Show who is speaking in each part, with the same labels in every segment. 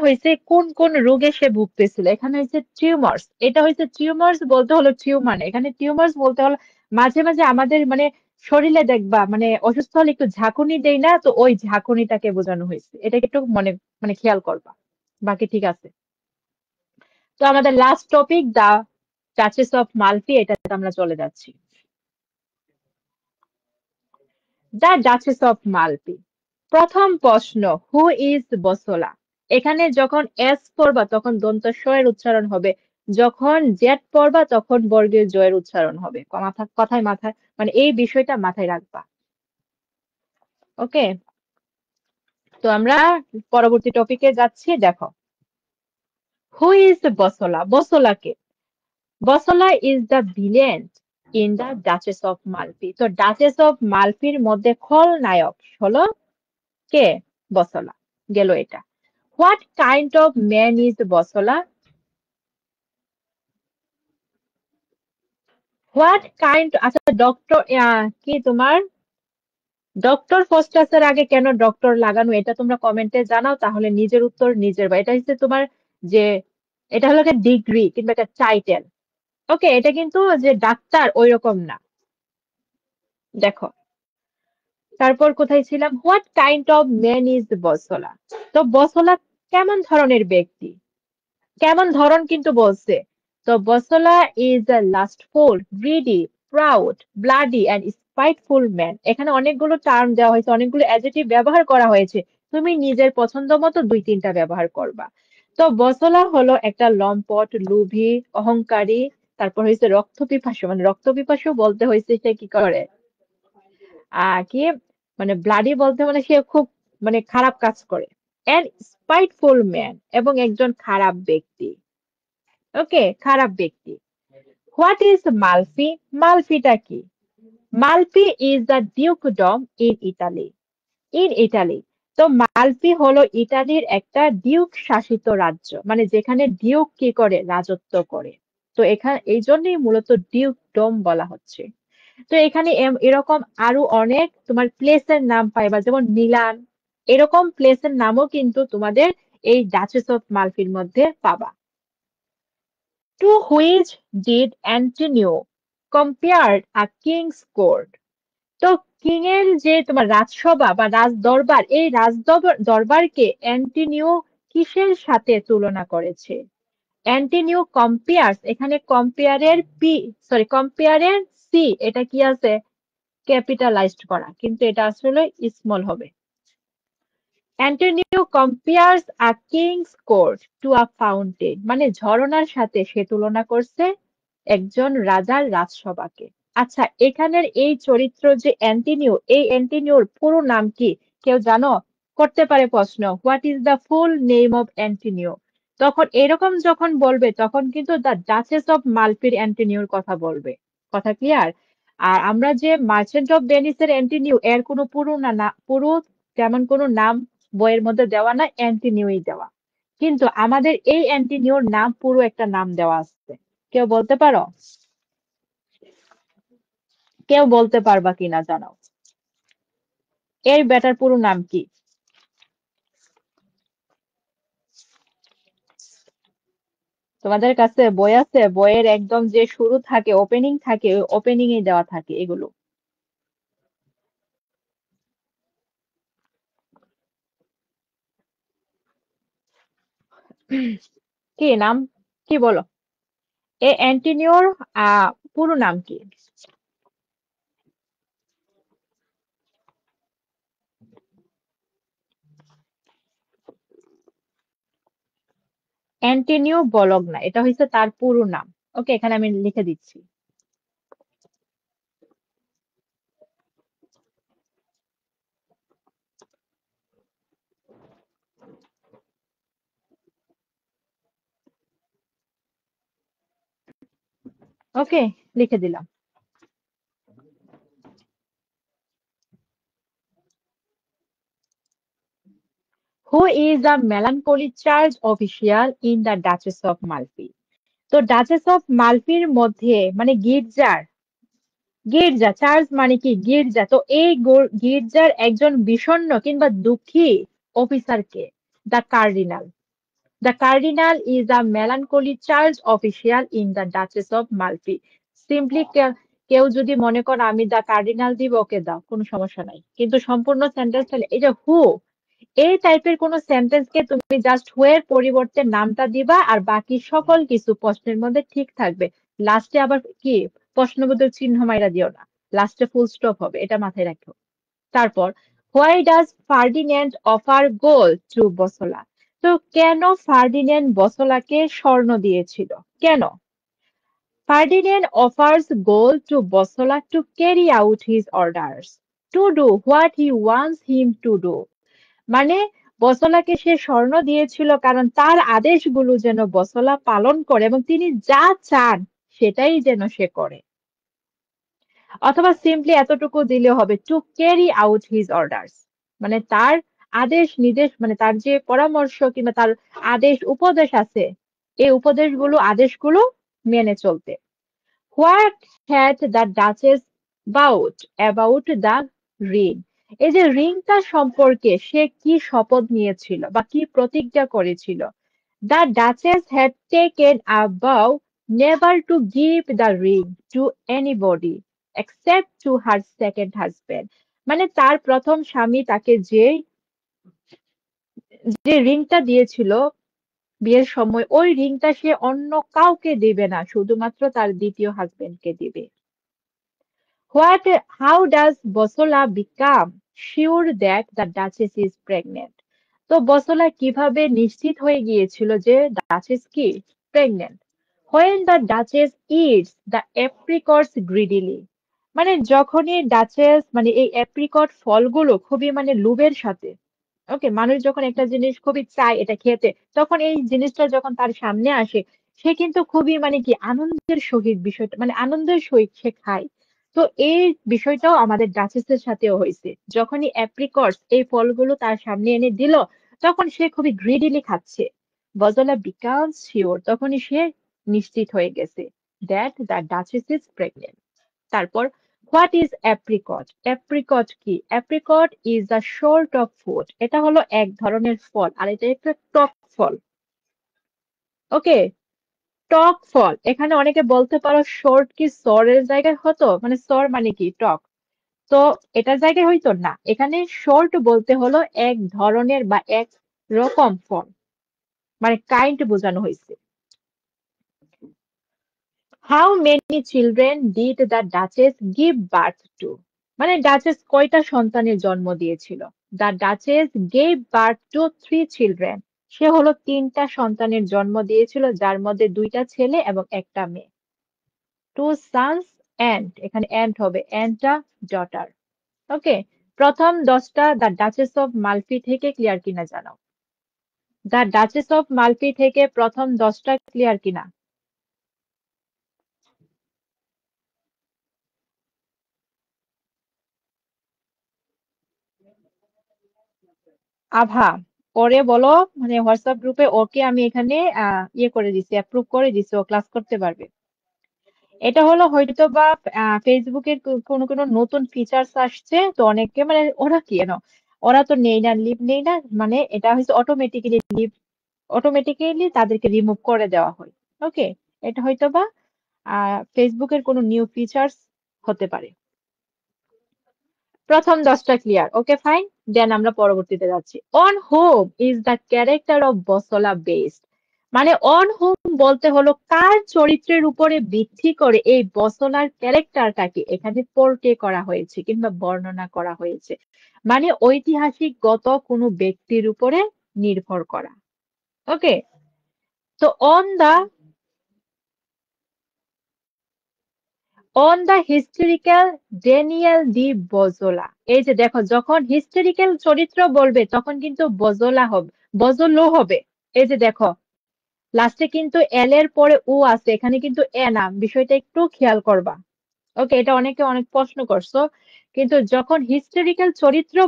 Speaker 1: হয়েছে কোন কোন রোগে সে ভুগতেছিল। এখানে হয়েছে টিউমার্স, এটা হয়েছে টিউমার্স বলতে হলো টিউমার না, এখানে টিউমার্স বলতে হলো মাঝে মাঝে আমাদের মানে শরীরে দেখবা মানে অসুস্থ হলে একটু ঝাঁকুনি দেই না, তো ওই ঝাঁকুনিটাকে বোঝানো হয়েছে, এটাকে একটু মনে মানে খেয়াল করবা। বাকি ঠিক আছে। তো আমাদের last topic the Duchess of Malfi, এটাতে আমরা চলে যাচ্ছি। The duchess of Malfi. প্রথম প্রশ্ন, হু ইজ বসোলা? এখানে যখন এস পড়বা তখন দন্ত স এর উচ্চারণ হবে, যখন জেড পড়বা তখন বর্গের জ এর উচ্চারণ হবে। কথায় মাথায় মানে এই বিষয়টা মাথায় রাখবা। ওকে, তো আমরা পরবর্তী টপিকে যাচ্ছি। দেখো, হু ইজ বসোলা? বসোলাকে, Bosola is the villain in the duchess of Malfi. তো ডাচেস অফ মালফির মধ্যে খলনায়ক হলো কে? বসোলা। গেল এটা। What kind of man is Bosola? What kind, আচ্ছা ডক্টর, কি তোমার ডক্টর ফস্টাসের আগে কেন ডক্টর লাগানো, এটা তোমরা কমেন্টে জানাও, তাহলে নিজের উত্তর নিজের বা। এটা হচ্ছে তোমার যে, এটা হলো একটা ডিগ্রি কিংবা একটা টাইটেল। ওকে, এটা কিন্তু যে ডাক্তার ওই রকম না। দেখো, তারপর কোথায় ছিলাম? What kind of man is Bosola? তো বসোলা কেমন ধরনের ব্যক্তি? কেমন ধরন কিন্তু বলছে। তো Bosola is a lustful, greedy, proud, bloody and spiteful man. এখানে অনেকগুলো টার্ম দেওয়া হয়েছে, অনেকগুলো অ্যাডজেক্টিভ ব্যবহার করা হয়েছে, তুমি নিজের পছন্দ মতো দুই তিনটা ব্যবহার করবা। তো বসোলা হলো একটা লম্পট, লোভী, অহংকারী, তারপর হয়েছে রক্ত পিপাসু, মানে রক্ত পিপাসু বলতে হয়েছে সে কি করে কি মানে ব্লাডি বলতে মানে সে খুব মানে খারাপ কাজ করে। অ্যান্ড স্পাইটফুল ম্যান, এবং একজন খারাপ ব্যক্তি। ওকে, খারাপ ব্যক্তি। What is Malfi? মালফিটা কি? Malfi is the dukedom in Italy. In Italy. তো মালফি হলো ইতালির একটা ডিউক শাসিত রাজ্য, মানে যেখানে ডিউক কি করে, রাজত্ব করে। তো এখানে এই জন্যই মূলত ডিউকডম বলা হচ্ছে। তো এখানে এরকম আরো অনেক তোমার প্লেসের নাম পাইবা, যেমন মিলান, এরকম প্লেসের নামও কিন্তু তোমাদের এই ডাচেস অফ মালফির মধ্যে পাবা। To which did Antonio compare a king's court? তো কিং এর যে তোমার রাজসভা বা রাজ দরবার, এই দরবারকে অ্যান্টোনিও কিসের সাথে তুলনা করেছে? অ্যান্টোনিও কম্পেয়ার্স, এখানে কম্পেয়ারের কম্পেয়ারের সি, এটা কি আছে ক্যাপিটালাইজড করা, কিন্তু এটা আসলে স্মল হবে। Antonio compares a king's court to a fountain, মানে ঝরনার সাথে সে তুলনা করছে একজন রাজার রাজসভাকে। আচ্ছা, এখানের এই চরিত্র যে অ্যান্টোনিও, এই অ্যান্টোনিওর পুরো নাম কি কেউ জানো? করতে পারে প্রশ্ন, what is the full name of Antonio? তখন এরকম যখন বলবে তখন কিন্তু দ্য ডাচেস অফ মালফির অ্যান্টোনিওর কথা বলবে। কথা ক্লিয়ার? আর আমরা যে মার্চেন্ট অফ ভেনিসের অ্যান্টোনিও, এর কোনো পুরো পুরো তেমন কোনো নাম বইয়ের মধ্যে দেওয়া না, অ্যান্টোনিওই দেওয়া। কিন্তু আমাদের এই অ্যান্টোনিওর নাম পুরো একটা নাম দেওয়া আছে। কেউ বলতে পারো? কেউ বলতে পারবা কিনা জানাও। এই ব্যাটার পুরো নাম কি? তোমাদের কাছে বই আছে? বইয়ের একদম যে শুরু থাকে, ওপেনিং থাকে, ওই ওপেনিং এ দেওয়া থাকে এগুলো। কি নাম? কি বলো? এই অ্যান্টোনিওর পুরো নাম কি? অ্যান্টোনিও বলগনা, এটা হচ্ছে তার পুরো নাম। ওকে, এখানে আমি লিখে দিচ্ছি। ওকে, লিখে দিলাম। Who is the melancholy church official in the duchess of Malfi? তো ডাচেস অফ মালফির মধ্যে মানে গির্জার, গির্জা চার্চ মানে কি গির্জা, তো এই গির্জার একজন বিষণ্ণ কিংবা দুঃখী অফিসারকে, the cardinal. The cardinal is a melancholy church official in the Duchess of Malfi. Simply কেউ যদি মনে করো আমি দ্য কার্ডিনাল দিব, ওকে দাও, কোনো সমস্যা নাই। কিন্তু সম্পূর্ণ সেন্টেন্স হলে এই যে হু, এই টাইপের কোন সেন্টেন্সকে তুমি জাস্ট হু এর পরিবর্তে নামটা দিবা, আর বাকি সকল কিছু প্রশ্নের মধ্যে ঠিক থাকবে। লাস্টে আবার কি প্রশ্নবোধক চিহ্ন মাইরা দিও না, লাস্টে ফুল স্টপ হবে, এটা মাথায় রাখো। তারপর why does Ferdinand offer gold to Bosola? তো কেন ফার্ডিন্যান্ড বসলাকে স্বর্ণ দিয়েছিল? কেন? Ferdinand offers gold to Bosola to carry out his orders, to do what he wants him to do. মানে বসলাকে সে স্বর্ণ দিয়েছিল কারণ তার আদেশগুলো যেন বসলা পালন করে এবং তিনি যা চান সেটাই যেন সে করে। অথবা সিম্পলি এতটুকু দিলে হবে, to carry out his orders, মানে তার আদেশ নির্দেশ, মানে তার যে পরামর্শ কিংবা তার আদেশ উপদেশ আছে, এই উপদেশগুলো আদেশগুলো মেনে চলতে। What had the duchess bout about the ring? এই যে রিংটা সম্পর্কে সে কি শপথ নিয়েছিল বা কি প্রতিজ্ঞা করেছিল? The duchess had taken a vow never to give the ring to anybody except to her second husband. মানে তার প্রথম স্বামী তাকে যে যে রিংটা দিয়েছিল বিয়ের সময়, ওই রিংটা সে অন্য কাউকে দিবে না, শুধুমাত্র তার দ্বিতীয় হাজবেন্ডকে দিবে। What, how does Bosola become sure that the Duchess is pregnant? তো বসলা কিভাবে নিশ্চিত হয়ে গিয়েছিল যে ডাচেস কি pregnant? When the Duchess eats the apricots greedily, মানে যখনই ডাচেস মানে এই অ্যাপ্রিকট ফলগুলো খুবই মানে লোভের সাথে, ওকে, মানুষ যখন একটা জিনিস খুবই চায় এটা খেতে, তখন এই জিনিসটা যখন তার সামনে আসে, সে কিন্তু খুবই মানে কি আনন্দের সহিত বিষয়টা, মানে আনন্দের সহিত সে খায়। তো এই বিষয়টাও আমাদের ডাচেসের সাথেও হয়েছে, যখনই অ্যাপ্রিকটস এই ফলগুলো তার সামনে এনে দিল, তখন সে খুবই গ্রিডিলি খাচ্ছে। বজলা বিকামস শিওর, তখনই সে নিশ্চিত হয়ে গেছে that the duchess is pregnant. তারপর হোয়াট ইজ অ্যাপ্রিকট? অ্যাপ্রিকট কি? Apricot is a sort of fruit, এটা হলো এক ধরনের ফল, আর এটা একটা টক ফল। ওকে, টক ফল। এখানে অনেকে বলতে পারো শর্ট কি সরের জায়গায় হতো, মানে সর মানে কি টক, তো এটার জায়গায় হইতো না, এখানে শর্ট বলতে হলো এক ধরনের বা এক রকম ফল, মানে কাইন্ড বোঝানো হয়েছে। How many children did the duchess give birth to? মানে ডাচেস কয়টা সন্তানের জন্ম দিয়েছিল? The Duchess gave birth to 3 children, সে হলো 3টা সন্তানের জন্ম দিয়েছিল, যার মধ্যে 2টা ছেলে এবং একটা মেয়ে। 2 sons and, এখানে and হবে, and a daughter. ওকে, প্রথম 10টা দ্য ডাচেস অফ মালফি থেকে ক্লিয়ার কিনা জানাও। দ্য ডাচেস অফ মালফি থেকে প্রথম 10টা ক্লিয়ার কিনা? আভা, ওরে বলো, মানে হোয়াটসঅ্যাপ গ্রুপে ওকে আমি এখানে ইয়ে করে দিছি, অ্যাপ্রুভ করে দিছি, ও ক্লাস করতে পারবে। এটা হলো হয়তো বা ফেসবুকের কোনো কোনো নতুন ফিচার্স আসছে, তো অনেকে মানে ওরা কি জানো, ওরা তো নেই না, লিভ নেই না, মানে এটা হচ্ছে অটোমেটিক্যালি লিভ, অটোমেটিক্যালি তাদেরকে রিমুভ করে দেওয়া হয়। ওকে, এটা হয়তো বা ফেসবুকের কোনো নিউ ফিচার্স হতে পারে। প্রথম 10টা ক্লিয়ার, ওকে ফাইন, দেন আমরা পরবর্তীতে যাচ্ছি। On whom is the character of Bosola based? মানে অন হোম বলতে হলো কার চরিত্রের উপরে ভিত্তি করে এই বসলার ক্যারেক্টারটাকে এখানে পোর্ট্রে করা হয়েছে কিংবা বর্ণনা করা হয়েছে, মানে ঐতিহাসিক গত কোনো ব্যক্তির উপরে নির্ভর করা। ওকে, তো on the historical Daniel de Bosola. এই যে দেখো, যখন হিস্টোরিক্যাল চরিত্র বলবে তখন কিন্তু বজোলা হবে, বজলো হবে। এই যে দেখো, লাস্টে কিন্তু এল এর পরে ও আছে, এখানে কিন্তু এ না, বিষয়টা একটু খেয়াল করবা। ওকে, এটা অনেকে অনেক প্রশ্ন করছো, কিন্তু যখন হিস্টোরিক্যাল চরিত্র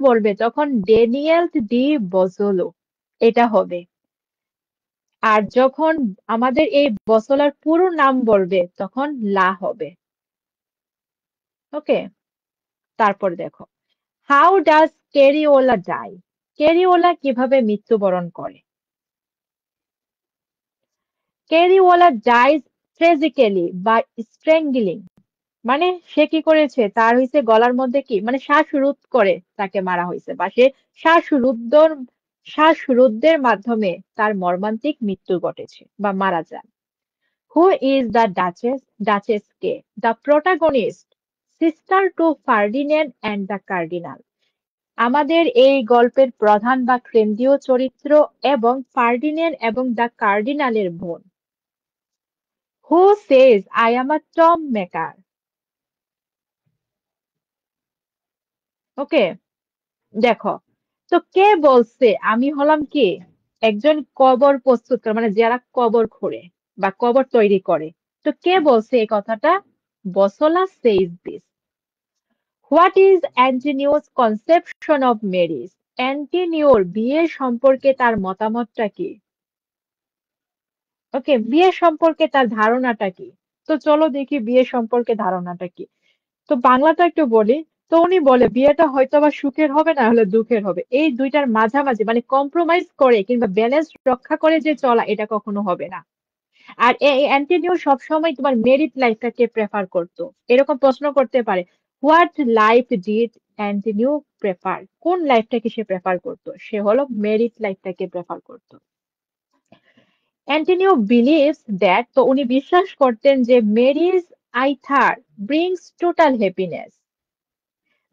Speaker 1: বলবে তখন ড্যানিয়েল ডি বজোলো এটা হবে। আর যখন আমাদের এই বসলার পুরো নাম বলবে তখন লা হবে। ওকে, তারপর দেখো, হাউ ডাজ ক্যারিওলা ডাই? ক্যারিওলা কিভাবে মৃত্যুবরণ করে? ক্যারিওলা ডাইজ ট্রেজিক্যালি বাই স্ট্রেঙ্গলিং, মানে সে কি করেছে, তার হইছে গলার মধ্যে কি মানে শ্বাসরোধ করে তাকে মারা হয়েছে, বা সে শ্বাসরুদ্ধ শ্বাসরুদ্ধের মাধ্যমে তার মর্মান্তিক মৃত্যু ঘটেছে বা মারা যান। Who is the Duchess? Duchess কে? The protagonist, sister to Ferdinand and the cardinal. আমাদের এই গল্পের প্রধান বা কেন্দ্রীয় চরিত্র এবং ফার্ডিন্যান্ড এবং দ্য কার্ডিনালের বোন। Who says I am a tomb maker? Okay, দেখো, তো কে বলছে আমি হলাম কি একজন কবর প্রস্তুতকার, মানে যারা কবর খোঁড়ে বা কবর তৈরি করে। তো কে বলছে এই কথাটা? Bosola says this. What is Antonio's conception of marriage? অ্যান্টিনিওর বিয়ে সম্পর্কে তার মতামতটা কি? ওকে, বিয়ে সম্পর্কে তার ধারণাটা কি? তো চলো দেখি বিয়ে সম্পর্কে ধারণাটা কি। তো বাংলাটা একটু বলি। তো উনি বলে বিয়েটা হয়তো বা সুখের হবে না হলে দুঃখের হবে, এই দুইটার মাঝামাঝি মানে কম্প্রোমাইজ করে কিংবা ব্যালেন্স রক্ষা করে যে চলা, এটা কখনো হবে না। আর এই অ্যান্টনিও সবসময় তোমার মেরিট লাইফটাকে প্রেফার করতো। এরকম প্রশ্ন করতে পারে, what life did Antonio prefer? কোন লাইফটাকে সে প্রেফার করতো? সে হলো মেরিট লাইফটাকে প্রেফার করতো। অ্যান্টনিও বিলিভস দ্যাট, তো উনি বিশ্বাস করতেন যে ম্যারেজ আইথার ব্রিংস টোটাল হ্যাপিনেস।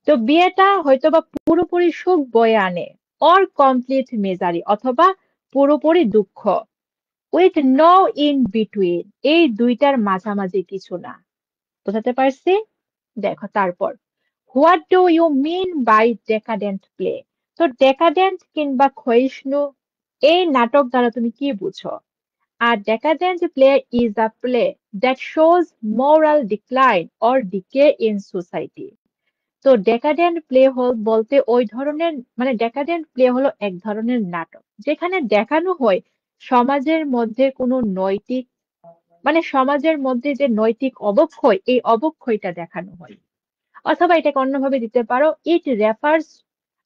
Speaker 1: তো বিয়েটা হয়তোবা পুরোপুরি সুখ বয়ে আনে, অর কমপ্লিট মেজারি, অথবা পুরোপুরি দুঃখ, উইথ নো ইন বিটুইন, এই দুইটার মাঝামাঝি কিছু না। বোঝাতে পারছি? দেখো তারপর, what do you mean by decadent play? তো ডেকাডেন্ট কিংবা ক্ষয়িষ্ণু এই নাটক দ্বারা তুমি কি বুঝো? আর decadent play is a play that shows moral decline or decay in society. তো ডেকাডেন্ট প্লে বলতে ওই ধরনের, মানে ডেকাডেন্ট প্লে হলো এক ধরনের নাটক যেখানে দেখানো হয় সমাজের মধ্যে কোনো নৈতিক, মানে সমাজের মধ্যে যে নৈতিক অবক্ষয়, এই অবক্ষয়টা দেখানো হয়। অথবা এটাকে অন্যভাবে দিতে পারো, it refers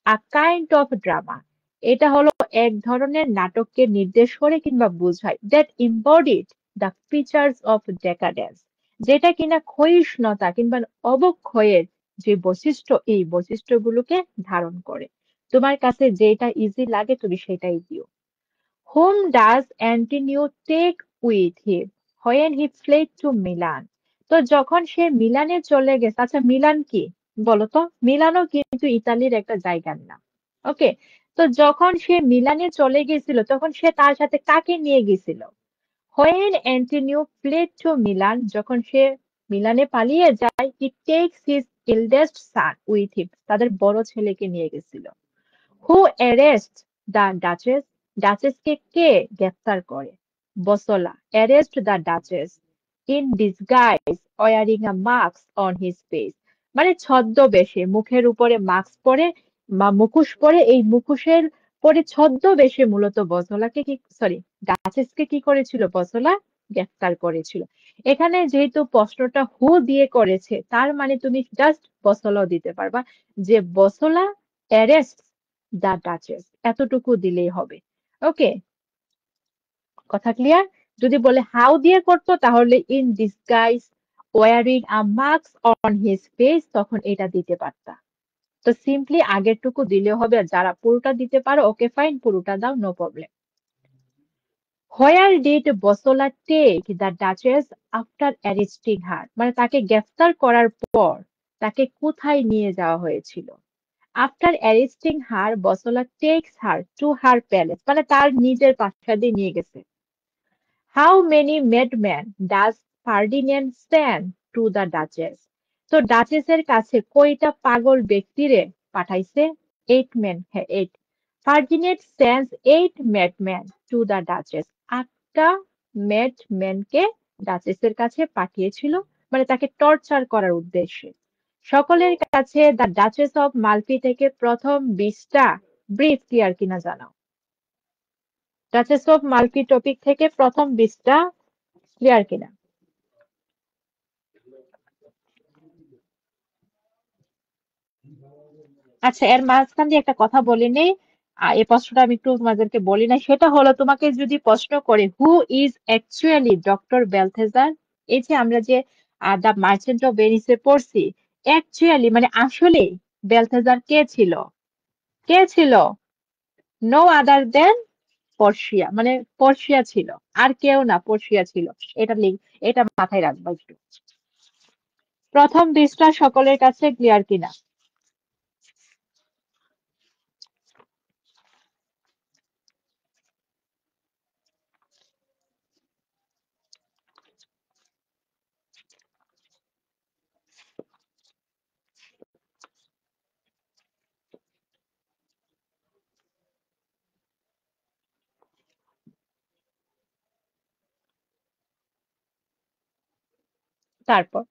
Speaker 1: a kind of drama. এটা হলো এক ধরনের নাটককে নির্দেশ করে কিংবা বোঝায়, দ্যাট ইম্বডিড দ্য ফিচার্স অফ ডেকাডেন্স, যেটা কিনা ক্ষয়িষ্ণুতা কিংবা অবক্ষয়ের যে বৈশিষ্ট্য, এই বৈশিষ্ট্যগুলোকে ধারণ করে। তোমার কাছে যেটা ইজি লাগে তুমি সেটাই দিও। Whom does Antonio take with him when he fled to Milan? তো যখন সে মিলানে চলে গেছে, আচ্ছা মিলান কি বলতো? মিলানও কিন্তু ইতালির একটা জায়গার নাম। ওকে, তো যখন সে মিলানে চলে গেছিল তখন সে তার সাথে কাকে নিয়ে গেছিল? When Antonio fled to Milan, যখন সে মিলানে পালিয়ে যায়, he takes his eldest son with him, তাদের বড় ছেলেকে নিয়ে গেছিল। Who arrest the duchess? ডাচেসকে কে গ্রেফতার করে? Bosola arrest the duchess in disguise wearing a mask on his face, মানে ছদ্মবেশে, মুখের উপরে মাস্ক পরে বা মুখোশ পরে, এই মুখোশের পরে ছদ্মবেশে মূলত বসলাকে কি, সরি, ডাচেসকে কি করেছিল? বসলা গ্রেফতার করেছিল। এখানে যেহেতু প্রশ্নটা হু দিয়ে করেছে, তার মানে তুমি জাস্ট বসলাও দিতে পারবা, যে বসলা অ্যারেস্ট দ্য ডাচেস, এতটুকু দিলেই হবে। ওকে, কথা ক্লিয়ার? যদি বলে হাউ দিয়ে করতো তাহলে in disguise wearing a mask on his face, তখন এটা দিতে পারতা। তো সিম্পলি আগেরটুকু দিলে হবে, আর যারা পুরোটা দিতে পারো ওকে ফাইন, পুরোটা দাও, no problem. Where did Bosola take the duchess after arresting her? মানে তাকে গ্রেফতার করার পর তাকে কোথায় নিয়ে যাওয়া হয়েছিল? After arresting her Bosola takes her to her palace, মানে তার নিজের প্রাসাদে নিয়ে গেছে। How many madman does Ferdinand send to the duchess? তো ডাচেসের কাছে কয়টা পাগল ব্যক্তিরে পাঠাইছে? 8 men, হ্যাঁ 8। Ferdinand sends 8 madmen to the duchess, 8টা ম্যাডম্যানকে ডাচেসের কাছে পাঠিয়েছিল, মানে তাকে টর্চার করার উদ্দেশ্যে। সকলের কাছে দ্য ডাচেস অফ মালফি থেকে প্রথম 20টা ব্রিফ ক্লিয়ার কিনা জানাও। ডাচেস অফ মালফি টপিক থেকে প্রথম 20টা ক্লিয়ার কিনা? আচ্ছা, এর মাঝখান দিয়ে একটা কথা বলে নেই। এই প্রশ্নটা আমি একটু তোমাদেরকে বলি না, সেটা হলো তোমাকে যদি প্রশ্ন করে হু ইজ অ্যাকচুয়ালি ডক্টর বেলথেজার, এই যে আমরা যে দ্য মার্চেন্ট অফ ভেনিসে পড়ছি, অ্যাকচুয়ালি মানে আসলে বেলথেজার কে ছিল? কে ছিল? নো আদার দেন পর্শিয়া, মানে পর্শিয়া ছিল, আর কেউ না, পর্শিয়া ছিল। এটা এটা মাথায় রাখবা একটু। প্রথম পৃষ্ঠা সকলের কাছে ক্লিয়ার কিনা? তারপর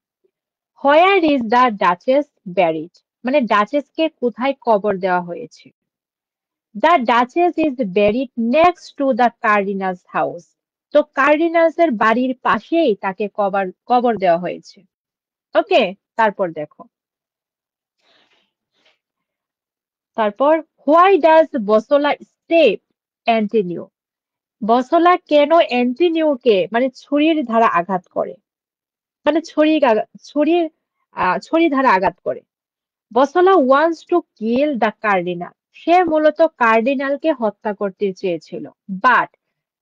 Speaker 1: where is the duchess varied, মানে ডাচেসকে কোথায় কবর দেওয়া হয়েছে? The duchess is varied next to the cardinals house. তো কার্ডিনালস এর বাড়ির পাশেই তাকে কবর কবর দেওয়া হয়েছে। ওকে, তারপর দেখো, তারপর হোয়াই ডাজ বসোলা স্টেপ অ্যান্টিনিও, বসোলা কেন অ্যান্টিনিওকে মানে ছুরির ধারা আঘাত করে? মানে ছুরির ছুরি ধারা আঘাত করে। Bosola wants to kill the cardinal, সে মূলত কার্ডিনালকে হত্যা করতে চেয়েছিল। But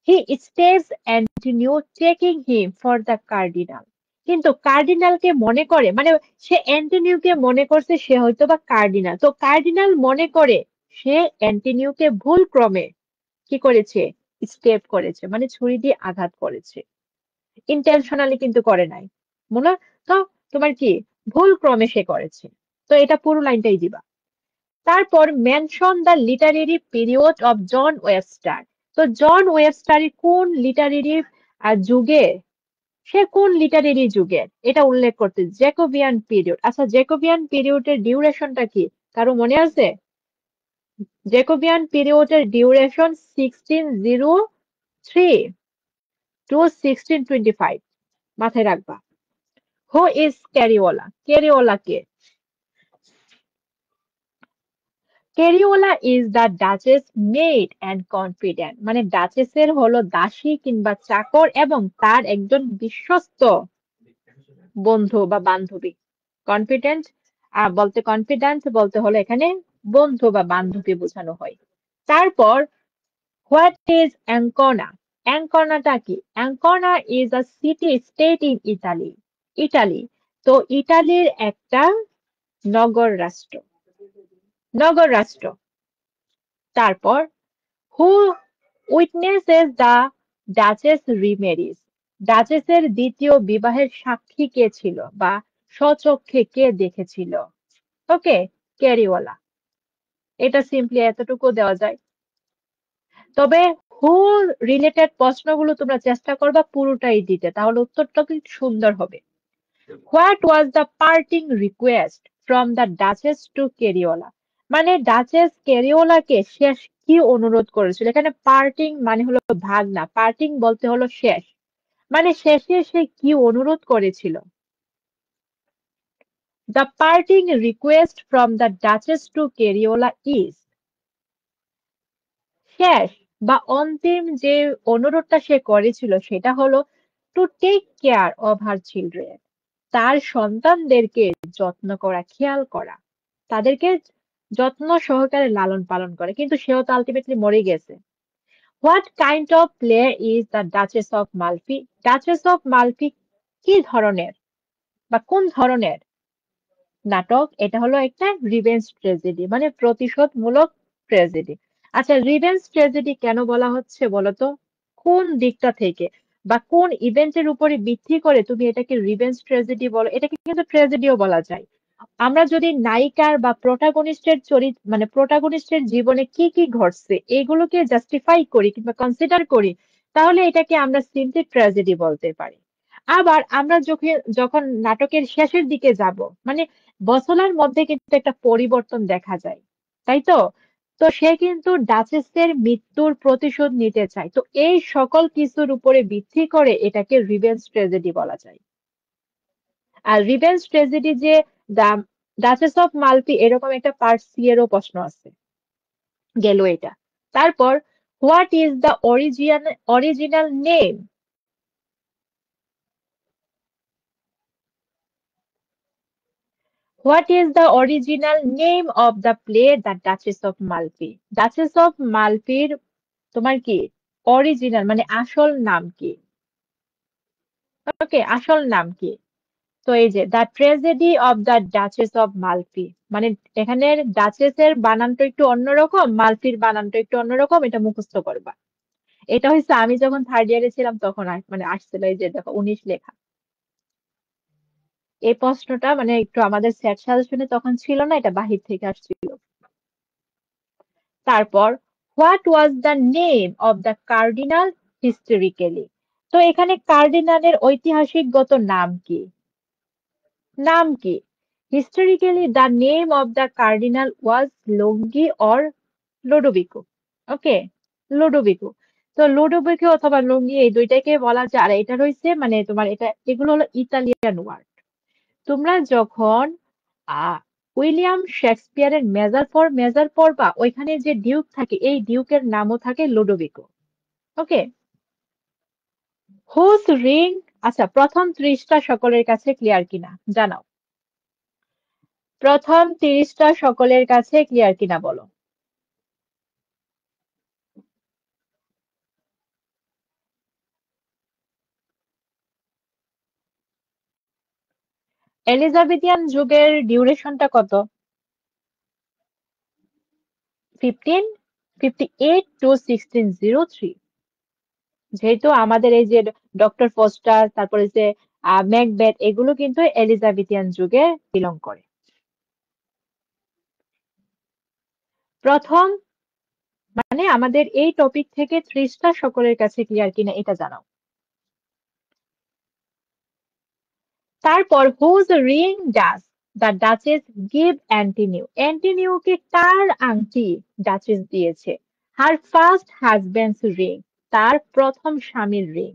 Speaker 1: he stabs Antonio taking him for the cardinal, কিন্তু কার্ডিনালকে মনে করে, মানে সে অ্যান্টনিওকে মনে করছে সে হয়তো বা কার্ডিনাল, তো কার্ডিনাল মনে করে সে অ্যান্টনিওকে ভুল ক্রমে কি করেছে? স্টেপ করেছে, মানে ছুরি দিয়ে আঘাত করেছে। ইন্টেনশনালি কিন্তু করে নাই। মনে, তো তোমার কি ভুল ক্রমে সে করেছে। তো এটা পুরো লাইনটাই দিবা। তারপর mention the literary period of John Webster, তো জন ওয়েবস্টারের কোন লিটারেরি যুগে, সে কোন লিটারেরি যুগের এটা উল্লেখ করতে, জ্যাকোবিয়ান পিরিয়ড। আচ্ছা, জ্যাকোবিয়ান পিরিয়ডের ডিউরেশনটা কি কারো মনে আছে? জ্যাকোবিয়ান পিরিয়ডের ডিউরেশন 1603 টু 1625, মাথায় রাখবা। হু ইজ ক্যারিওলা, ক্যারিওলা কে? Cariola is the duchess maid and confident, মানে ডাচেসের হলো দাসী কিংবা চাকর এবং তার একজন বিশ্বস্ত বন্ধু বা বান্ধবী। কনফিডেন্ট বলতে, কনফিডেন্ট বলতে হলো এখানে বন্ধু বা বান্ধবী বোঝানো হয়। তারপর হোয়াট ইজ অ্যাঙ্কোনা, অ্যাঙ্কোনাটা কি? অ্যাঙ্কোনা is a city state in Italy, Italy, তো ইটালির একটা নগর রাষ্ট্র, নগর রাষ্ট্র। তারপর হু উইটনেসেস দ্য ডাচেস রিমেরিজ, ডাচেসের দ্বিতীয় বিবাহের সাক্ষী কে ছিল বা স্বচক্ষে কে দেখেছিল? ওকে, ক্যারিওলা। এটা সিম্পলি এতটুকু দেওয়া যায়। তবে হু রিলেটেড প্রশ্নগুলো তোমরা চেষ্টা করবা পুরোটাই দিতে, তাহলে উত্তরটা কিন্তু সুন্দর হবে। What was the parting request from the duchess to Cariola, মানে ডাচেস ক্যারিওলাকে শেষ কি অনুরোধ করেছিল? এখানে পার্টিং মানে হলো ভাগ না, পার্টিং বলতে হলো শেষ, মানে শেষে সে কি অনুরোধ করেছিল? The parting request from the duchess to Cariola is, শেষ বা অন্তিম যে অনুরোধটা সে করেছিল সেটা হলো to take care of her children, তার সন্তানদেরকে যত্ন করা, খেয়াল করা, তাদেরকে যত্ন সহকারে লালন পালন করে, কিন্তু সেও তো আলটিমেটলি মরে গেছে। What kind of play is the duchess of Malfi, duchess of Malfi কি ধরনের বা কোন ধরনের নাটক? এটা হলো একটা রিভেঞ্জ ট্র্যাজেডি, মানে প্রতিশোধমূলক ট্র্যাজেডি। আচ্ছা, রিভেঞ্জ ট্র্যাজেডি কেন বলা হচ্ছে বলতো? কোন দিকটা থেকে বা কোন ইভেন্টের উপরে ভিত্তি করে তুমি এটাকে রিভেঞ্জ ট্র্যাজেডি বলো? এটাকে কিন্তু ট্র্যাজেডিও বলা যায়। আমরা যদি নায়িকার বা প্রোটাগনিস্টের চরিত্র, মানে প্রোটাগনিস্টের জীবনে কি কি ঘটছে এগুলোকে জাস্টিফাই করি কিংবা কনসিডার করি, তাহলে এটাকে আমরা সিম্পলি ট্র্যাজেডি বলতে পারি। আবার আমরা যখন যখন নাটকের শেষের দিকে যাব, মানে বসলার মধ্যে কিন্তু একটা পরিবর্তন দেখা যায়, তাই তো? তো সে কিন্তু ডাচেসের মৃত্যুর প্রতিশোধ নিতে চায়, তো এই সকল কিছুর উপরে ভিত্তি করে এটাকে রিভেঞ্জ ট্র্যাজেডি বলা যায়। আর রিভেঞ্জ ট্র্যাজেডি যে দ্য ডাচেস অফ মালফি, এরকম একটা পার্ট সি এরও প্রশ্ন আছে। গেল এটা। তারপর what is the original name? What is the original name of the play the duchess of Malfi? Duchess of মালফির তোমার কি অরিজিনাল মানে আসল নাম কি? ওকে, আসল নাম কি? তো এই যে the tragedy of the duchess of Malfi, মানে এখানে ডাচেসের বানানটা একটু অন্যরকম, মালফির বানানটা একটু অন্যরকম, এটা মুখস্থ করবা। এটা হচ্ছে আমি যখন থার্ড ইয়ারে ছিলাম তখন মানে আসছিল, এই যে দেখো 19 লেখা। এই প্রশ্নটা মানে একটু আমাদের সেট সাজেশনে তখন ছিল না, এটা বাহির থেকে আসছিল। তারপর what was the name of the cardinal historically? তো এখানে কার্ডিনালের ঐতিহাসিকগত নাম কি? নাম কি? Historically the name of the cardinal was Longi or Lodovico. ওকে, লুডোভিকো। তো লুডোভিকো অথবা লুঙ্গি এই দুইটাকে বলা যায়। আর এটা রয়েছে মানে তোমার এটা এগুলো হলো ইতালিয়ান ওয়ার্ড। তোমরা যখন আহ উইলিয়াম শেক্সপিয়ারের মেজার পড়বা, ওইখানে যে ডিউক থাকে এই ডিউকের নামও থাকে লুডোভিকো। ওকে, হুজ রিং। আচ্ছা, প্রথম 30টা সকলের কাছে ক্লিয়ার কিনা জানাও। প্রথম 30টা সকলের কাছে ক্লিয়ার কিনা বলো। এলিজাবেথিয়ান যুগের ডিউরেশনটা কত? 1558 টু 1603। যেহেতু আমাদের এই যে ডক্টর ফস্টার, তারপরে যে ম্যাকবেথ, এগুলো কিন্তু এলিজাবেথিয়ান যুগে বিলং করে। প্রথম মানে আমাদের এই টপিক থেকে 30টা সকলের কাছে ক্লিয়ার কিনা এটা জানাও। তারপর whose ring does the duchess give Antonio? অ্যান্টিনিউকে কার আংটি ডাচেস দিয়েছে? হার ফার্স্ট হাজবেন্ডস রিং, তার প্রথম স্বামীর রিং।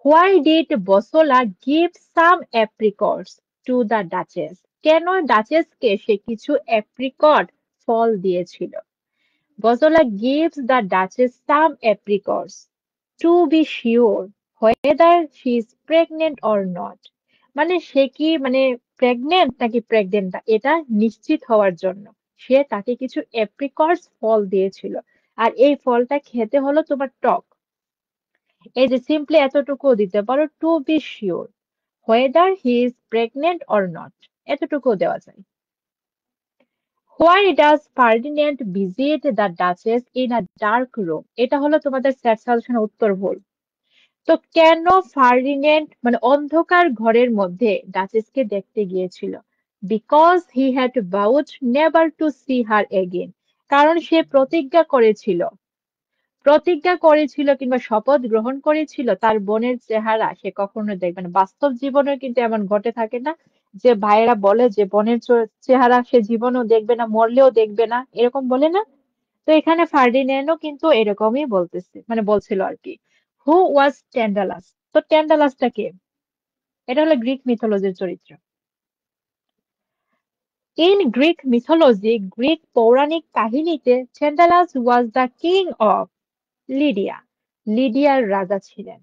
Speaker 1: Why did Bosola give some apricots to the duchess? কেন ডাচেসকে সে কিছু অ্যাপ্রিকট ফল দিয়েছিল? বসোলা gives the duchess some apricots to be sure whether she is pregnant or not. মানে সে কি মানে প্রেগনেন্ট নাকি প্রেগনেন্ট না এটা নিশ্চিত হওয়ার জন্য সে তাকে কিছু অ্যাপ্রিকটস ফল দিয়েছিল। আর এই ফলটা খেতে হলো তোমার টক। এই যে সিম্পলি এতটুকুও দিতে পারো, to be sure whether he is pregnant or not, এতটুকুও দেওয়া যায়। Why does Ferdinand visit the duchess in a dark room? এটা হলো তোমাদের সেট সাজেশনের উত্তর ভুল। তো কেন ফার্ডিন্যান্ড মানে অন্ধকার ঘরের মধ্যে ডাচেসকে দেখতে গিয়েছিল? Because he had vowed never to see her again. কারণ সে প্রতিজ্ঞা করেছিল কিংবা শপথ গ্রহণ করেছিল তার বোনের চেহারা সে কখনো দেখবে না। বাস্তব জীবনেও কিন্তু এমন ঘটে থাকে না যে ভাইয়েরা বলে যে বোনের চেহারা সে জীবনেও দেখবে না, মরলেও দেখবে না, এরকম বলে না? তো এখানে ফার্ডিন্যান্ডও কিন্তু এরকমই বলতেছে মানে বলছিল আর কি। হু ওয়াজ ট্যান্ডালাস? তো ট্যান্ডালাসটা কে? এটা হলো গ্রিক মিথোলজির চরিত্র। ইন গ্রিক মিথোলজি, গ্রিক পৌরাণিক কাহিনীতে Tantalus was the king of Lydia, লিডিয়ার রাজা ছিলেন।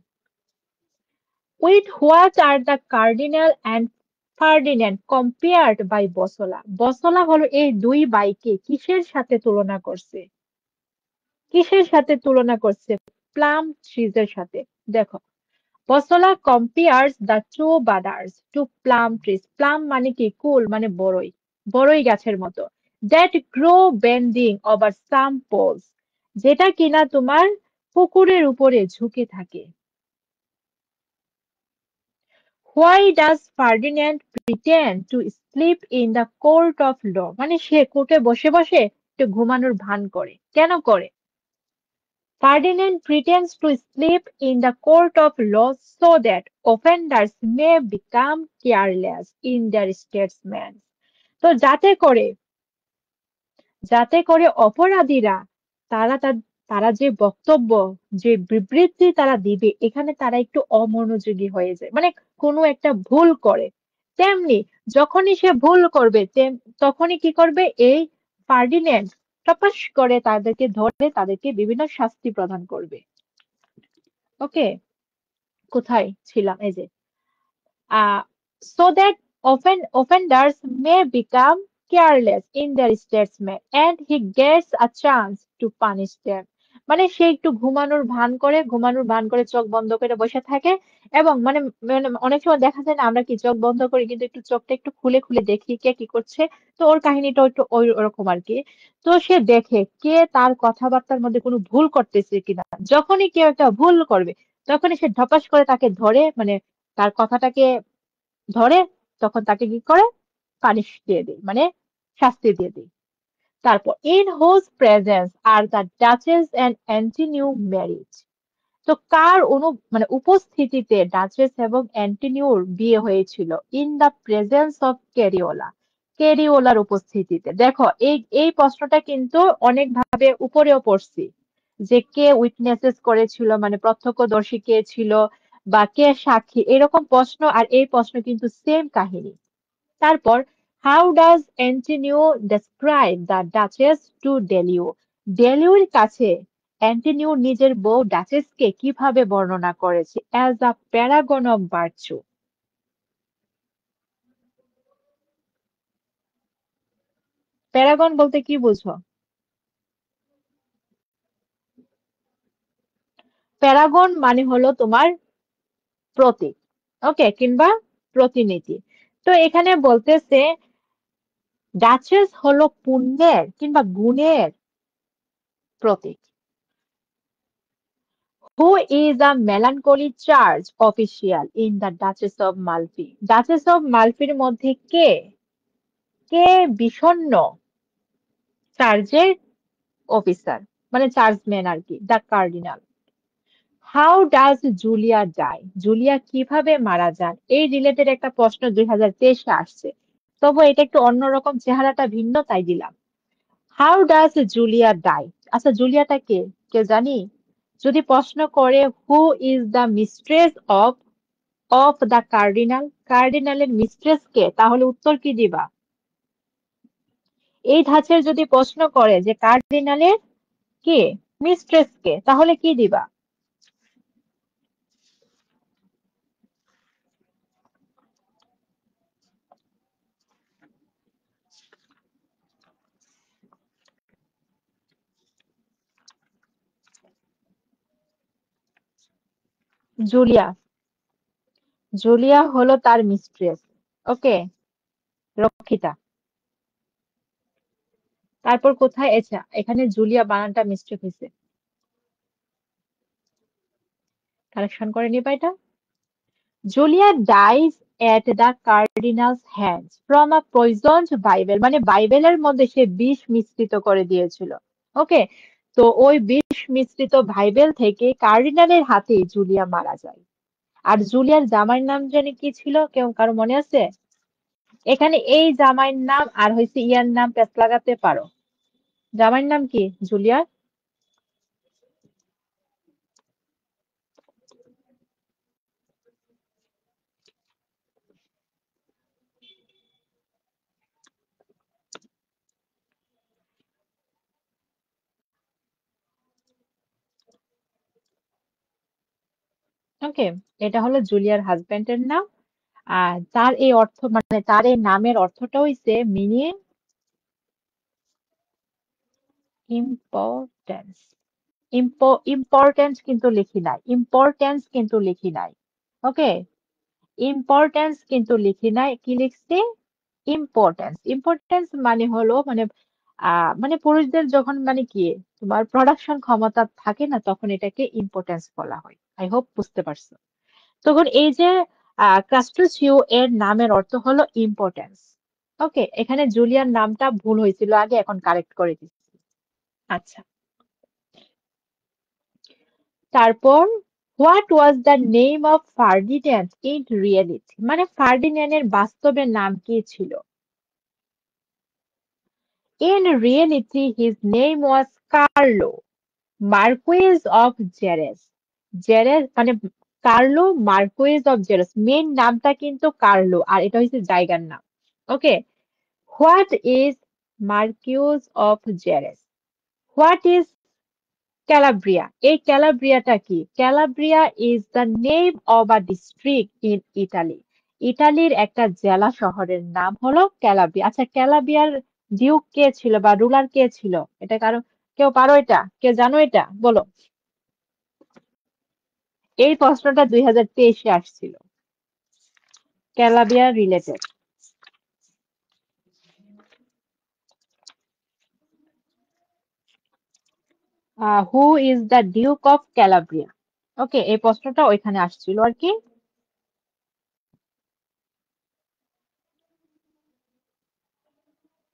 Speaker 1: With what are the cardinal and Ferdinand compared by Bosola? Bosola হলো এই দুই বাইকে কিসের সাথে তুলনা করছে? কিসের সাথে তুলনা করছে? প্লাম ট্রিজের সাথে। দেখো, Bosola compares the two brothers to plum trees. Plum মানে কি? কুল মানে বড়ই, বড়ই গাছের মতো। That grow bending over some pools, যেটা কিনা তোমার পুকুরের উপরে ঝুঁকে থাকে। Why does Ferdinand pretend to sleep in the court of law? মানে সে কোর্টে বসে বসে একটু ঘুমানোর ভান করে, কেন করে? Ferdinand pretends to sleep in the court of law so that offenders may become careless in their statesman. তো যাতে করে অপরাধীরা তারা তারা যে বক্তব্য, যে বিবৃতি তারা দিবে এখানে তারা একটু অমনোযোগী হয়ে যায়, মানে কোনো একটা ভুল করে। তেমনি যখনই সে ভুল করবে তখনই কি করবে এই ফার্ডিন্যান্ড? টপাস করে তাদেরকে ধরে তাদেরকে বিভিন্ন শাস্তি প্রদান করবে। ওকে, কোথায় ছিলাম? এই যে so that offenders may become careless in their statement and he gets a chance to punish them. মানে সে একটু ঘুমানোর ভান করে চোখ বন্ধ করে বসে থাকে এবং মানে মানে অনেক সময় দেখা যায় না আমরা কি চোখ বন্ধ করি কিন্তু একটু চোখটা একটু খুলে খুলে দেখি কে কি করছে। তো ওর কাহিনীটা একটু ওই ওরকম আর কি। তো সে দেখে কে তার কথাবার্তার মধ্যে কোনো ভুল করতেছে কিনা। যখনই কেউ একটা ভুল করবে তখনই সে ধপাস করে তাকে ধরে মানে তার কথাটাকে ধরে তখন তাকে কি করে পানিশ দিয়ে দেয় মানে শাস্তি দিয়ে দেয়। তারপর in whose presence are the duchess and Antonio marriage. তো কার মানে উপস্থিতিতে ডাচেস এবং অ্যান্টিনিউর বিয়ে হয়েছিল? In the presence of Cariola, ক্যারিওলার উপস্থিতিতে। দেখো এই এই প্রশ্নটা কিন্তু অনেক ভাবে উপরেও পড়ছি যে কে উইটনেসেস করেছিল মানে প্রত্যক্ষদর্শী কে ছিল বা কে সাক্ষী, এরকম প্রশ্ন আর এই প্রশ্ন কিন্তু সেম কাহিনী। তারপর how does Antonio describe the duchess to Delio? ডেলিওর কাছে অ্যান্টিনিও নিজের বউ ডাচেসকে কিভাবে বর্ণনা করেছে? As a paragon of virtue. Paragon বলতে কি বুঝো? প্যারাগন মানে হলো তোমার প্রতীক, ওকে, কিংবা প্রতিনিধি। তো এখানে বলতেছে ডাচেস হলো পুণ্যের কিংবা গুণের প্রতীক। Who is a melancholy church official in the Duchess of Malfi? Duchess of Malfiর মধ্যে কে কে বিষণ্ণ চার্চের অফিসার মানে চার্চম্যান আর কি, the cardinal. How does Julia die? Julia কিভাবে মারা যান? এই রিলেটেড একটা প্রশ্ন 2023-এ আসছে, তবু এটা একটু অন্যরকম, চেহারাটা ভিন্ন তাই দিলাম। How does Julia die? আচ্ছা জুলিয়াটা কে, কেউ জানি? যদি প্রশ্ন করে who is the mistress of the cardinal, কার্ডিনালের মিস্ট্রেস কে, তাহলে উত্তর কি দিবা? এই ধাঁচের যদি প্রশ্ন করে যে কার্ডিনালের কে মিস্ট্রেস কে, তাহলে কি দিবা? জুলিয়া, জুলিয়া হলো তার মিস্ট্রেস। ওকে, রক্ষিতা। তারপর কোথায়? আচ্ছা এখানে জুলিয়া বানানটা মিস্টেক হয়েছে, কারেকশন করে নিবা এটা। Julia dies at the cardinal's hands from a poisoned Bible, মানে বাইবেলের মধ্যে সে বিষ মিশ্রিত করে দিয়েছিল। ওকে, তো ওই বিষ মিশ্রিত বাইবেল থেকে কার্ডিনালের হাতে জুলিয়া মারা যায়। আর জুলিয়ার জামাইয়ের নাম জানি কি ছিল, কেউ কারো মনে আছে? এখানে এই জামাইয়ের নাম আর হয়েছে ইয়ার নাম প্যাচ লাগাতে পারো। জামাইয়ের নাম কি জুলিয়ার? ওকে, এটা হলো জুলিয়ার হাজবেন্ডের নাম। আর তার এই অর্থ মানে তার এই নামের অর্থটা হইছে মিনিং ইম্পর্টেন্স। ইম্পর্টেন্স কিন্তু লিখি নাই, ইম্পর্টেন্স কিন্তু লিখি নাই। ওকে, ইম্পর্টেন্স কিন্তু লিখি নাই, কি লিখছি? ইম্পর্টেন্স। ইম্পর্টেন্স মানে হলো মানে মানে পুরুষদের যখন মানে কি তোমার প্রোডাকশন ক্ষমতা থাকে না তখন এটাকে ইম্পর্টেন্স বলা হয়। আই হোপ বুঝতে পারছো। তখন এই যে ক্রাস্টোসিও এর নামের অর্থ হলো ইম্পর্টেন্স। ওকে, এখানে জুলিয়ার নামটা ভুল হয়েছিল আগে, এখন কারেক্ট করে দিচ্ছি। আচ্ছা, তারপর what was the name of Ferdinand in reality? মানে ফার্ডিন্যান্ডের বাস্তবের নাম কি ছিল? In reality his name was Carlo Marquis of Gerace. Gerace মানে Carlo Marquis of Gerace, main নামটা কিন্তু কার্লো আর এটা হচ্ছে জায়গার নাম। Okay, what is Marquis of Gerace? What is Calabria? এই ক্যালাব্রিয়াটা কি? Calabria is the name of a district in Italy. ইটালির একটা জেলা শহরের নাম হলো ক্যালাব্রিয়া। আচ্ছা, ক্যালাব্রিয়ার ডিউক কে ছিল বা রুলার কে ছিল? এটা কারো কেউ পারো এটা? কেউ জানো এটা? বলো। এই প্রশ্নটা 2023-এ আসছিল, Calabria related. Who is the duke of Calabria? Okay, এই প্রশ্নটা ওইখানে আসছিল আর কি।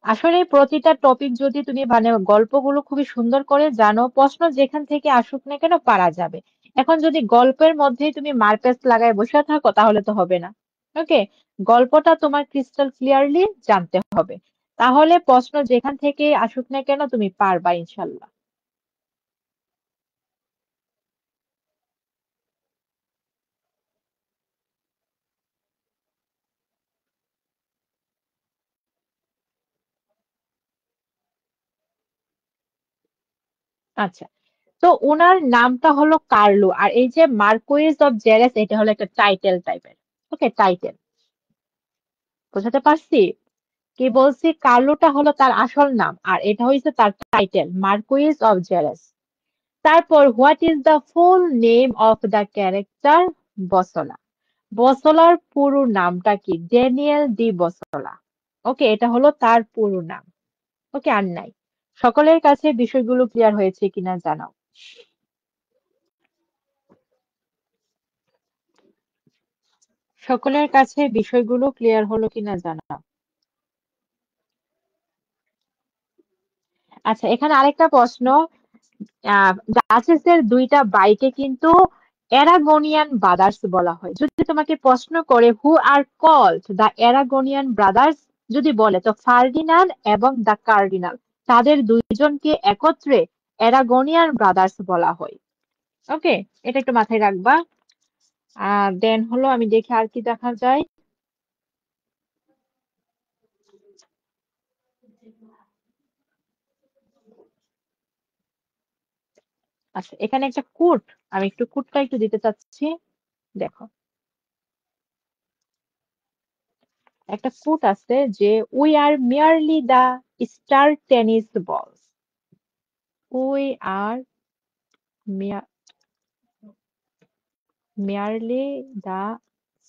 Speaker 1: আসলে প্রতিটা টপিক যদি তুমি মানে গল্পগুলো খুবই সুন্দর করে জানো, প্রশ্ন যেখান থেকে আসুক না কেন পারা যাবে। এখন যদি গল্পের মধ্যেই তুমি মারপ্যাচ লাগায় বসে থাকো তাহলে তো হবে না। ওকে, গল্পটা তোমার ক্রিস্টাল ক্লিয়ারলি জানতে হবে, তাহলে প্রশ্ন যেখান থেকে আসুক না কেন তুমি পারবা ইনশাল্লাহ। আচ্ছা, তো ওনার নামটা হলো কার্লো, আর এই যে মার্কুইস অফ জেরেস এটা হলো একটা টাইটেল টাইপের। ওকে, টাইটেল। বোঝাতে পারছি? কি বলছি, কার্লোটা হলো তার আসল নাম আর এটা হইছে তার টাইটেল, মার্কুইস অফ জেরেস। তারপর what is the full name of the character Bosola? বসলার পুরো নামটা কি? Daniel D বসলা। ওকে, এটা হলো তার পুরো নাম। ওকে, আর নাই। সকলের কাছে বিষয়গুলো ক্লিয়ার হয়েছে কিনা জানাও। সকলের কাছে বিষয়গুলো ক্লিয়ার হলো কিনা জানাও। আচ্ছা, এখানে আরেকটা প্রশ্ন। ডাচেসের দুইটা বাইকে কিন্তু অ্যারাগোনিয়ান ব্রাদার্স বলা হয়। যদি তোমাকে প্রশ্ন করে হু আর কল্ড দ্য অ্যারাগোনিয়ান ব্রাদার্স, যদি বলে তো ফার্ডিনান্ড এবং দ্য কার্ডিনাল, তাদের দুইজনকে একত্রে অ্যারাগোনিয়ান ব্রাদার্স বলা হয়। ওকে, এটা একটু মাথায় রাখবা। দেন হলো আমি দেখি আর কি দেখা যায়। আচ্ছা, এখানে একটা কোট, আমি একটু কোটটা একটু দিতে চাচ্ছি। দেখো, একটা কোট আছে যে we are merely the star tennis balls. We are merely the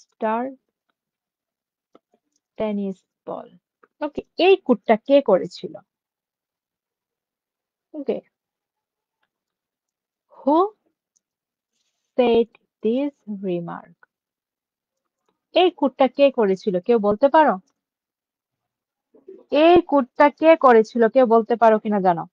Speaker 1: star tennis ball. Okay, এই কোটটা কে করেছিল? ওকে, হু said this remark? এই কোটটা কে করেছিল কেউ বলতে পারো? এই কোটটা কে করেছিল কেউ বলতে পারো কিনা জানো?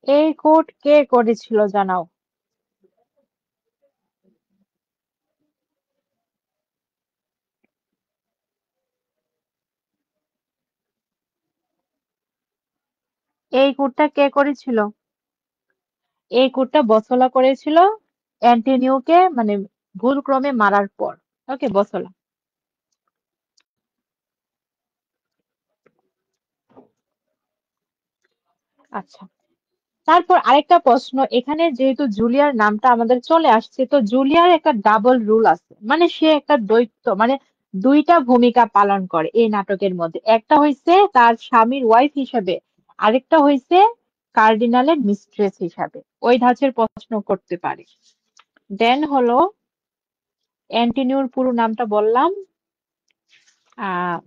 Speaker 1: এই কোট কে করেছিল জানাও। এই কোটটা কে করেছিল? এই কোটটা বসলা করেছিল অ্যান্টোনিওকে, মানে ভুল ক্রমে মারার পর। ওকে, বসলা। আচ্ছা, তারপর আরেকটা প্রশ্ন। এখানে যেহেতু জুলিয়ার নামটা আমাদের চলে আসছে, তো জুলিয়ার একটা ডাবল রুল আছে, মানে সে একটা দ্বৈত, মানে দুইটা ভূমিকা পালন করে এই নাটকের মধ্যে। একটা হইছে তার স্বামীর ওয়াইফ হিসেবে, আরেকটা হইছে কার্ডিনালের মিস্ট্রেস হিসাবে। ওই ধাঁচের প্রশ্ন করতে পারে। দেন হলো অ্যান্টিনিওর পুরো নামটা বললাম। আহ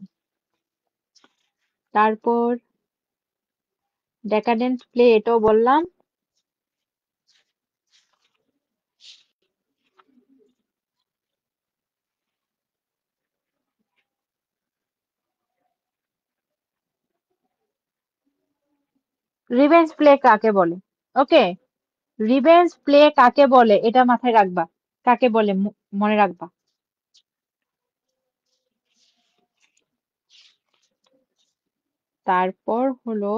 Speaker 1: তারপর ডেকাডেন্ট প্লে এটাও বললাম। রিভেঞ্জ প্লে কাকে বলে? ওকে, রিভেঞ্জ প্লে কাকে বলে এটা মাথায় রাখবা। কাকে বলে মনে রাখবা। তারপর হলো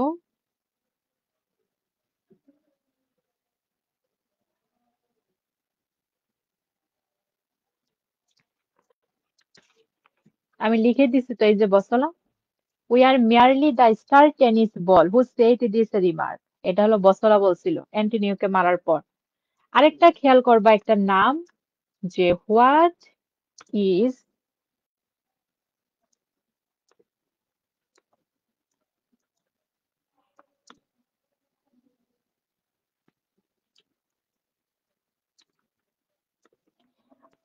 Speaker 1: আমি লিখে দিছি তো, এই যে Bosola, we are merely the star tennis ball who said this remark. এটা হলো বসলা বলছিল অ্যান্টনিওকে মারার পর। আরেকটা খেয়াল করবা একটা নাম, যে হোয়াট ইজ,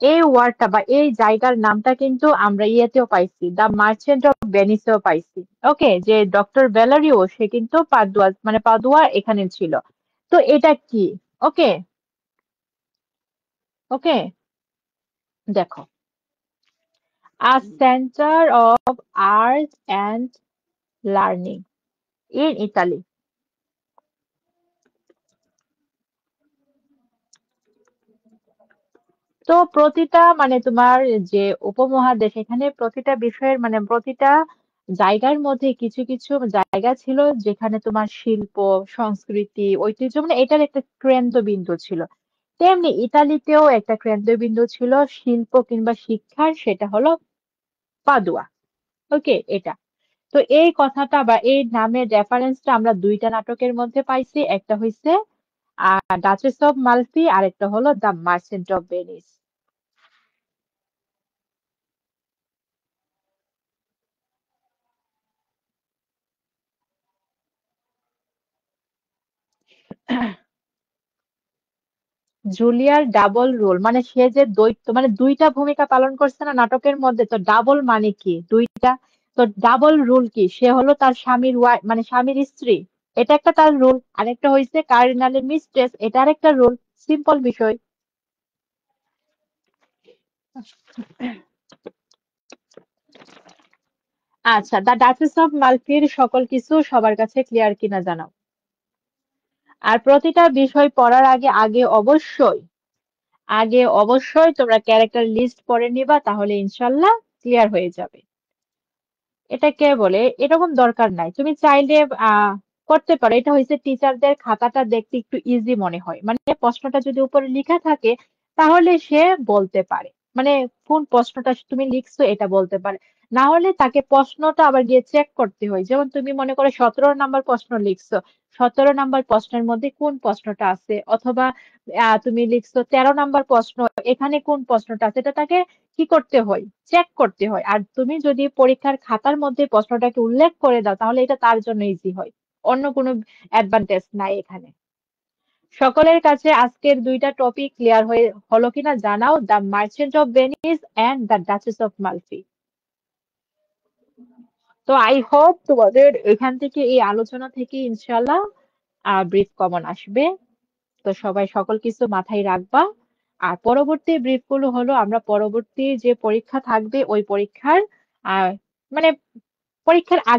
Speaker 1: এই ওয়ার্ডটা বা এই জায়গার নামটা কিন্তু আমরা ইয়েতেও পাইছি, দ্য মার্চেন্ট অফ ভেনিসেও পাইছি। ওকে, যে ডক্টর বেলারিও সে কিন্তু পাদুয়া মানে পাদুয়া এখানে ছিল। তো এটা কি? ওকে, ওকে, দেখো, a centre of art and learning in Italy. তো প্রতিটা মানে তোমার যে উপমহাদেশ, এখানে প্রতিটা বিষয়ের মানে প্রতিটা জায়গার মধ্যে কিছু কিছু জায়গা ছিল যেখানে তোমার শিল্প, সংস্কৃতি, ঐতিহ্য মানে এটার একটা কেন্দ্রবিন্দু ছিল। তেমনি ইতালিতেও একটা কেন্দ্রবিন্দু ছিল শিল্প কিংবা শিক্ষার, সেটা হলো পাদুয়া। ওকে, এটা। তো এই কথাটা বা এই নামের রেফারেন্সটা আমরা দুইটা নাটকের মধ্যে পাইছি, একটা হইছে ডাচেস অফ মালফি আর একটা হলো দ্য মার্চেন্ট অফ ভেনিস। জুলিয়ার ডাবল রোল মানে সে যে দ্বৈত মানে দুইটা ভূমিকা পালন করছে না নাটকের মধ্যে, তো ডাবল মানে কি দুইটা, তো ডাবল রুল কি, সে হলো তার স্বামীর মানে স্বামীর স্ত্রী, এটা একটা তার রুল, আরেকটা হইছে কার্ডিনালের মিস্ট্রেস, এটা আরেকটা রুল। সিম্পল বিষয়। আচ্ছা, দ্য ডাচেস অফ মালফির সকল কিছু সবার কাছে ক্লিয়ার কিনা জানাও। আর প্রতিটা বিষয় পড়ার আগে আগে অবশ্যই তোমরা ক্যারেক্টার লিস্ট পড়ে নিবা, তাহলে ইনশাল্লাহ ক্লিয়ার হয়ে যাবে। এটা কে বলে এরকম দরকার নাই, তুমি চাইলে করতে পারো। এটা হয়েছে টিচারদের খাতাটা দেখতে একটু ইজি মনে হয়, মানে প্রশ্নটা যদি উপরে লেখা থাকে তাহলে সে বলতে পারে, মানে কোন প্রশ্নটা তুমি লিখছো এটা বলতে পারে। না হলে তাকে প্রশ্নটা আবার গিয়ে চেক করতে হয়, যেমন তুমি মনে করো 17 নাম্বার প্রশ্ন লিখছো, 17 নাম্বার প্রশ্নের মধ্যে কোন প্রশ্নটা আছে, অথবা তুমি লিখছো 13 নাম্বার প্রশ্ন, এখানে কোন প্রশ্নটা আছে, এটা তাকে কি করতে হয়, চেক করতে হয়। আর তুমি যদি পরীক্ষার খাতার মধ্যে প্রশ্নটাকে উল্লেখ করে দাও তাহলে এটা তার জন্য ইজি হয়, অন্য কোনো অ্যাডভান্টেজ নাই এখানে। সকলের কাছে আজকের দুইটা টপিক ক্লিয়ার হয়ে হলো কিনা জানাও, the merchant of Venice and the duchess of Malfi. তো আই হোপ তোমাদের এখান থেকে এই আলোচনা থেকে ইনশাল্লাহ ব্রিফ কমন আসবে। তো সবাই সকল কিছু মাথায় রাখবা। আর পরবর্তী ব্রিফ গুলো হলো আমরা পরবর্তী যে পরীক্ষা থাকবে ওই পরীক্ষার আহ মানে পরীক্ষার আগে